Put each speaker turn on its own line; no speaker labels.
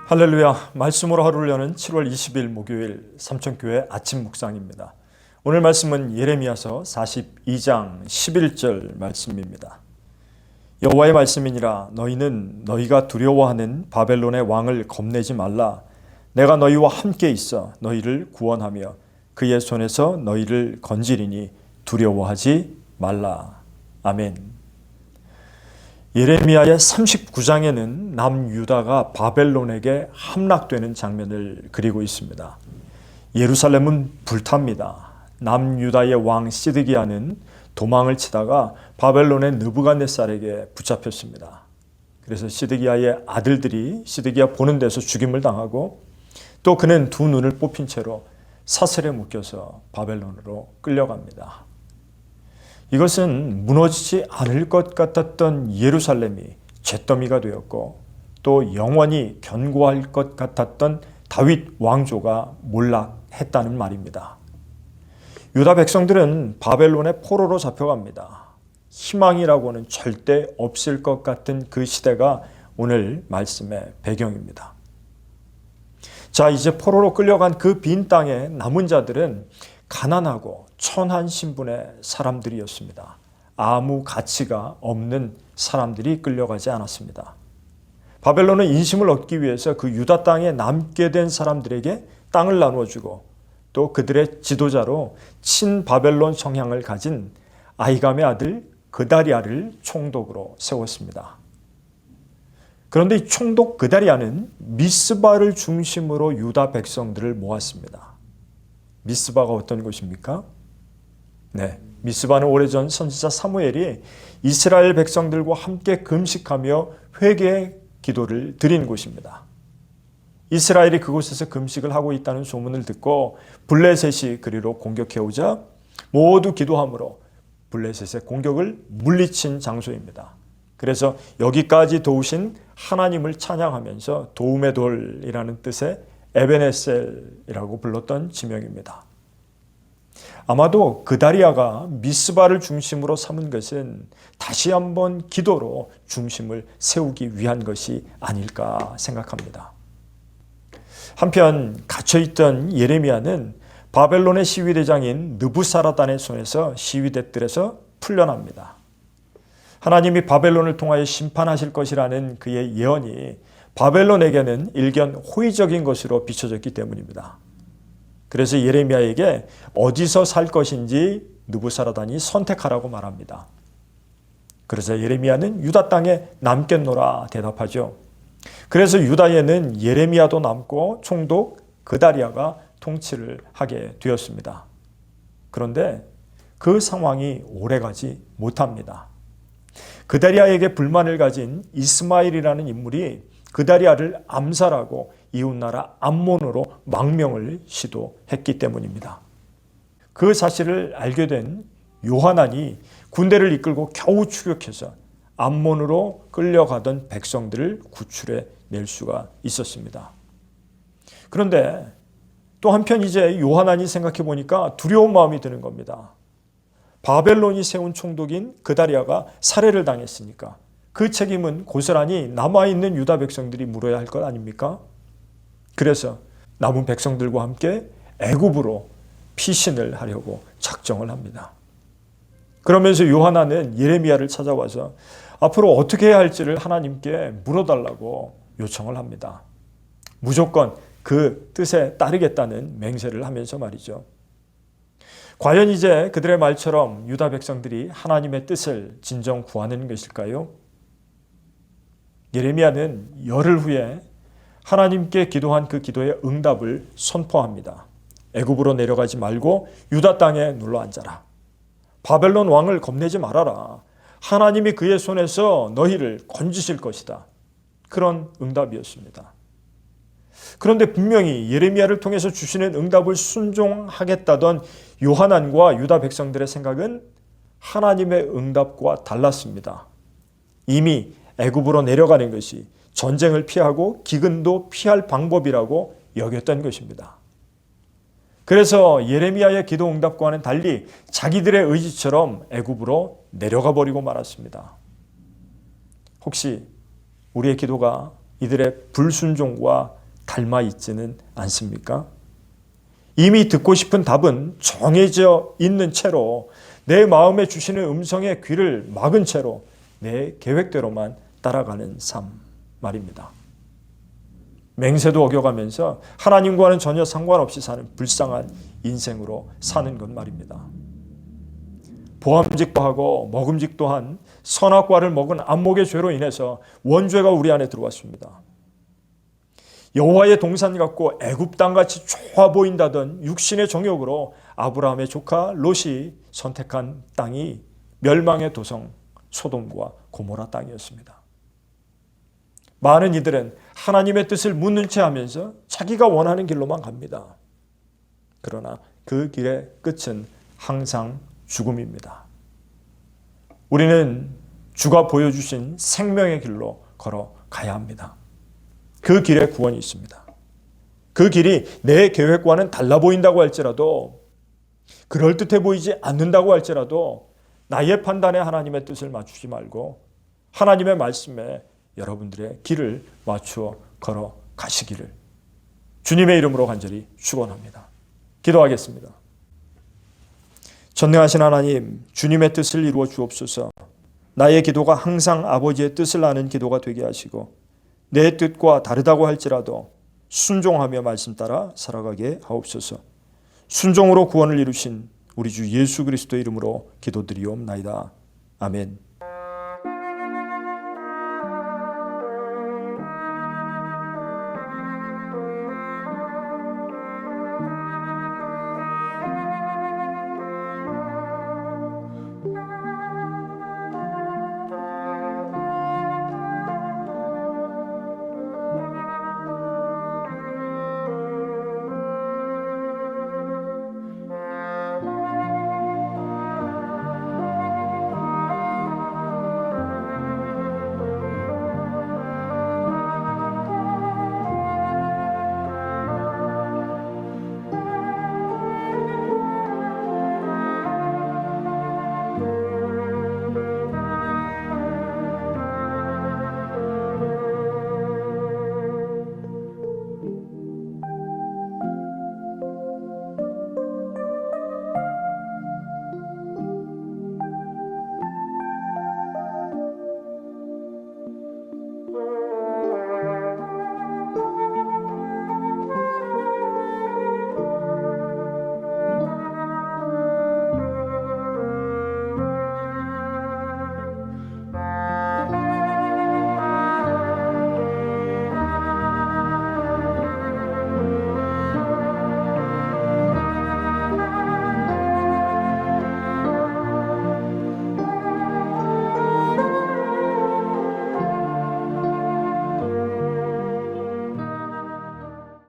할렐루야, 말씀으로 하루를 여는 7월 20일 목요일 삼천교회 아침 묵상입니다. 오늘 말씀은 예레미야서 42장 11절 말씀입니다. 여호와의 말씀이니라. 너희는 너희가 두려워하는 바벨론의 왕을 겁내지 말라. 내가 너희와 함께 있어 너희를 구원하며 그의 손에서 너희를 건지리니 두려워하지 말라. 아멘. 예레미야의 39장에는 남유다가 바벨론에게 함락되는 장면을 그리고 있습니다. 예루살렘은 불탑니다. 남유다의 왕 시드기야는 도망을 치다가 바벨론의 느부갓네살에게 붙잡혔습니다. 그래서 시드기야의 아들들이 시드기야 보는 데서 죽임을 당하고 또 그는 두 눈을 뽑힌 채로 사슬에 묶여서 바벨론으로 끌려갑니다. 이것은 무너지지 않을 것 같았던 예루살렘이 잿더미가 되었고 또 영원히 견고할 것 같았던 다윗 왕조가 몰락했다는 말입니다. 유다 백성들은 바벨론의 포로로 잡혀갑니다. 희망이라고는 절대 없을 것 같은 그 시대가 오늘 말씀의 배경입니다. 자, 이제 포로로 끌려간 그 빈 땅에 남은 자들은 가난하고 천한 신분의 사람들이었습니다. 아무 가치가 없는 사람들이 끌려가지 않았습니다. 바벨론은 인심을 얻기 위해서 그 유다 땅에 남게 된 사람들에게 땅을 나누어주고 또 그들의 지도자로 친바벨론 성향을 가진 아히감의 아들 그다리아를 총독으로 세웠습니다. 그런데 이 총독 그다리아는 미스바를 중심으로 유다 백성들을 모았습니다. 미스바가 어떤 곳입니까? 네, 미스바는 오래전 선지자 사무엘이 이스라엘 백성들과 함께 금식하며 회개의 기도를 드린 곳입니다. 이스라엘이 그곳에서 금식을 하고 있다는 소문을 듣고 블레셋이 그리로 공격해오자 모두 기도함으로 블레셋의 공격을 물리친 장소입니다. 그래서 여기까지 도우신 하나님을 찬양하면서 도움의 돌이라는 뜻의 에베네셀이라고 불렀던 지명입니다. 아마도 그다리아가 미스바를 중심으로 삼은 것은 다시 한번 기도로 중심을 세우기 위한 것이 아닐까 생각합니다. 한편 갇혀있던 예레미야는 바벨론의 시위대장인 느부사라단의 손에서 시위대들에서 풀려납니다. 하나님이 바벨론을 통하여 심판하실 것이라는 그의 예언이 바벨론에게는 일견 호의적인 것으로 비춰졌기 때문입니다. 그래서 예레미야에게 어디서 살 것인지 느부사라단이 선택하라고 말합니다. 그래서 예레미야는 유다 땅에 남겠노라 대답하죠. 그래서 유다에는 예레미야도 남고 총독 그다리아가 통치를 하게 되었습니다. 그런데 그 상황이 오래가지 못합니다. 그다리아에게 불만을 가진 이스마일이라는 인물이 그다리아를 암살하고 이웃나라 암몬으로 망명을 시도했기 때문입니다. 그 사실을 알게 된 요하난이 군대를 이끌고 겨우 추격해서 암몬으로 끌려가던 백성들을 구출해 낼 수가 있었습니다. 그런데 또 한편 이제 요하난이 생각해 보니까 두려운 마음이 드는 겁니다. 바벨론이 세운 총독인 그다리아가 살해를 당했으니까 그 책임은 고스란히 남아있는 유다 백성들이 물어야 할 것 아닙니까? 그래서 남은 백성들과 함께 애굽으로 피신을 하려고 작정을 합니다. 그러면서 요하나는 예레미야를 찾아와서 앞으로 어떻게 해야 할지를 하나님께 물어달라고 요청을 합니다. 무조건 그 뜻에 따르겠다는 맹세를 하면서 말이죠. 과연 이제 그들의 말처럼 유다 백성들이 하나님의 뜻을 진정 구하는 것일까요? 예레미야는 열흘 후에 하나님께 기도한 그 기도의 응답을 선포합니다. 애굽으로 내려가지 말고 유다 땅에 눌러 앉아라. 바벨론 왕을 겁내지 말아라. 하나님이 그의 손에서 너희를 건지실 것이다. 그런 응답이었습니다. 그런데 분명히 예레미야를 통해서 주시는 응답을 순종하겠다던 요하난과 유다 백성들의 생각은 하나님의 응답과 달랐습니다. 이미 애굽으로 내려가는 것이 전쟁을 피하고 기근도 피할 방법이라고 여겼던 것입니다. 그래서 예레미야의 기도 응답과는 달리 자기들의 의지처럼 애굽으로 내려가 버리고 말았습니다. 혹시 우리의 기도가 이들의 불순종과 닮아 있지는 않습니까? 이미 듣고 싶은 답은 정해져 있는 채로 내 마음에 주시는 음성의 귀를 막은 채로 내 계획대로만 따라가는 삶 말입니다. 맹세도 어겨가면서 하나님과는 전혀 상관없이 사는 불쌍한 인생으로 사는 것 말입니다. 보암직도 하고 먹음직도 한 선악과를 먹은 안목의 죄로 인해서 원죄가 우리 안에 들어왔습니다. 여호와의 동산 같고 애굽 땅같이 좋아 보인다던 육신의 정욕으로 아브라함의 조카 롯이 선택한 땅이 멸망의 도성 소돔과 고모라 땅이었습니다. 많은 이들은 하나님의 뜻을 묻는 채 하면서 자기가 원하는 길로만 갑니다. 그러나 그 길의 끝은 항상 죽음입니다. 우리는 주가 보여주신 생명의 길로 걸어가야 합니다. 그 길에 구원이 있습니다. 그 길이 내 계획과는 달라 보인다고 할지라도, 그럴듯해 보이지 않는다고 할지라도 나의 판단에 하나님의 뜻을 맞추지 말고 하나님의 말씀에 여러분들의 길을 맞추어 걸어가시기를 주님의 이름으로 간절히 축원합니다. 기도하겠습니다. 전능하신 하나님, 주님의 뜻을 이루어 주옵소서. 나의 기도가 항상 아버지의 뜻을 아는 기도가 되게 하시고 내 뜻과 다르다고 할지라도 순종하며 말씀 따라 살아가게 하옵소서. 순종으로 구원을 이루신 우리 주 예수 그리스도의 이름으로 기도드리옵나이다. 아멘.